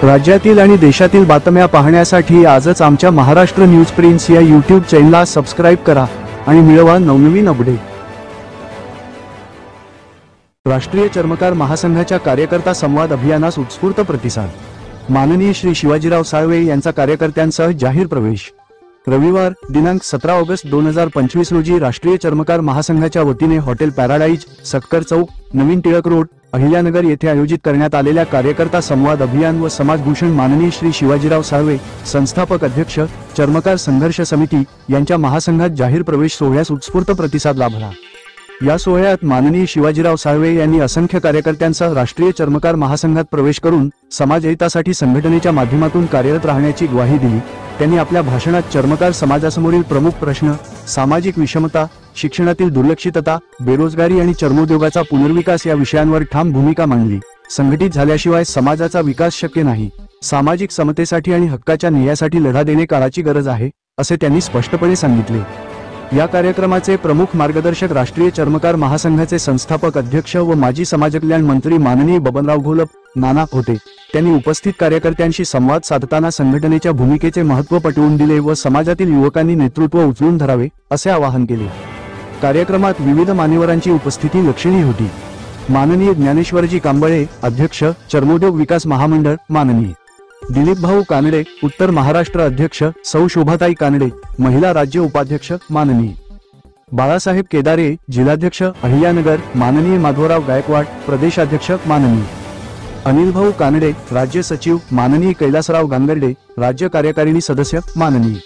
राज्यातील आणि देशातील बातम्या पाहण्यासाठी आजच आमच्या महाराष्ट्र न्यूज प्रिन्स या YouTube चॅनलला सबस्क्राइब करा आणि मिळवा नवनवीन अपडेट। राष्ट्रीय चर्मकार महासंघाच्या कार्यकर्ता संवाद अभियानास उत्स्फूर्त प्रतिसाद। माननीय श्री शिवाजीराव साळवे यांचा कार्यकर्त्यांसह जाहीर प्रवेश। रविवार दिनांक 17 ऑगस्ट 2025 रोजी राष्ट्रीय चर्मकार महासंघाच्या वतीने हॉटेल पॅराडाइज, सक्कर चौक, नवीन टिळक रोड, अहिल्यानगर येथे आयोजित करण्यात आलेल्या कार्यकर्ता संवाद अभियान व समाजभूषण माननीय श्री शिवाजीराव साळवे, संस्थापक अध्यक्ष, चर्मकार संघर्ष समिती यांच्या महासंघात जाहीर प्रवेश सोहळ्यास उत्स्फूर्त प्रतिसाद लाभला। या सोहळ्यात माननीय शिवाजीराव साळवे यांनी असंख्य कार्यकर्त्यांसह राष्ट्रीय चर्मकार महासंघात प्रवेश करून समाजहितासाठी संघटनेच्या माध्यमातून कार्यरत राहण्याची ग्वाही दिली। त्यांनी आपल्या भाषणात चर्मकार समाजासमोरील प्रमुख प्रश्न, सामाजिक विषमता, शिक्षणातील दुर्लक्षितता, बेरोजगारी आणि चर्मोद्योगाचा पुनर्विकास या विषयांवर ठाम भूमिका मांडली। संघटित झाल्याशिवाय समाजाचा विकास शक्य नाही। सामाजिक समतेसाठी आणि हक्काच्या न्यायासाठी लढा देणे काळाची गरज आहे, असे त्यांनी स्पष्टपणे सांगितले। या कार्यक्रमाचे प्रमुख मार्गदर्शक राष्ट्रीय चर्मकार महासंघाचे संस्थापक अध्यक्ष व माजी समाजकल्याण मंत्री माननीय बबनराव घोलप नाना होते। त्यांनी उपस्थित कार्यकर्त्यांशी संवाद साधताना संघटनेच्या भूमिकेचे महत्त्व पटवून दिले व समाजातील युवकांनी नेतृत्व उचलून धरावे असे आवाहन केले। कार्यक्रमात विविध मान्यवरांची उपस्थिती लक्षणीय होती। माननीय ज्ञानेश्वरजी कांबळे, अध्यक्ष, चर्मोद्योग विकास महामंडळ, माननीय दिलीप भाऊ कानडे, उत्तर महाराष्ट्र अध्यक्ष, सौ शोभाताई कानडे, महिला राज्य उपाध्यक्ष, माननीय बाळासाहेब केदारे, जिल्हाध्यक्ष, अहिल्यानगर, माननीय माधवराव गायकवाड, प्रदेशाध्यक्ष, माननीय अनिल भाऊ कानडे, राज्य सचिव, माननीय कैलासराव गांगर्डे, राज्य कार्यकारिणी सदस्य, माननीय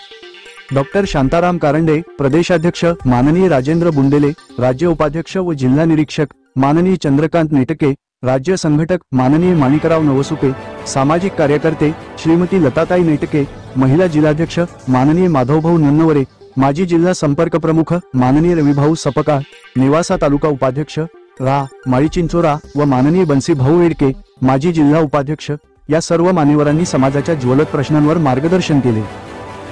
डॉक्टर शांताराम कारंडे, प्रदेशाध्यक्ष, माननीय राजेंद्र बुंदेले, राज्य उपाध्यक्ष व जिल्हा निरीक्षक, माननीय चंद्रकांत नेटके, राज्य संघटक, माननीय माणिकराव नवसुके, सामाजिक कार्यकर्ते, श्रीमती लताताई नेटके, महिला जिल्हाध्यक्ष, माननीय माधवभाऊ नन्नवरे, माजी जिल्हा संपर्क प्रमुख, माननीय रविभाऊ सपकाळ, नेवासा तालुका उपाध्यक्ष, माळी चिंचोरा व माननीय बंसी भाऊ एडके, माजी जिल्हा उपाध्यक्ष या सर्व मान्यवरांनी समाजाच्या ज्वलंत प्रश्नांवर मार्गदर्शन केले।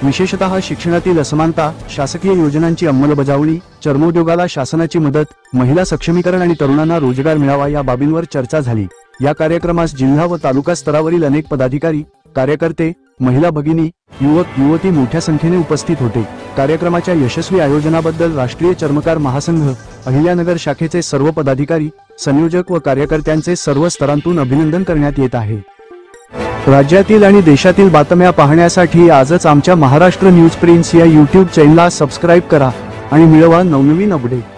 विशेषतः शिक्षणातील असमानता, शासकीय योजनांची अंमलबजावणी, चर्मोद्योगाला शासनाची मदत, महिला सक्षमीकरण आणि तरुणांना रोजगार मिळावा या बाबींवर चर्चा झाली। या कार्यक्रमास जिल्हा व तालुका स्तरावरील अनेक पदाधिकारी, कार्यकर्ते, महिला भगिनी, युवक युवती मोठ्या संख्येने उपस्थित होते। कार्यक्रमाच्या यशस्वी आयोजनाबद्दल राष्ट्रीय चर्मकार महासंघ अहिल्यानगर शाखेचे सर्व पदाधिकारी, संयोजक व कार्यकर्त्यांचे सर्व स्तरांतून अभिनंदन करण्यात येत आहे। राज्यातील आणि देशातील बातम्या पाहण्यासाठी आजच आमच्या महाराष्ट्र न्यूज प्रिन्स या YouTube चॅनलला सबस्क्राइब करा आणि मिळवा नवनवीन अपडेट।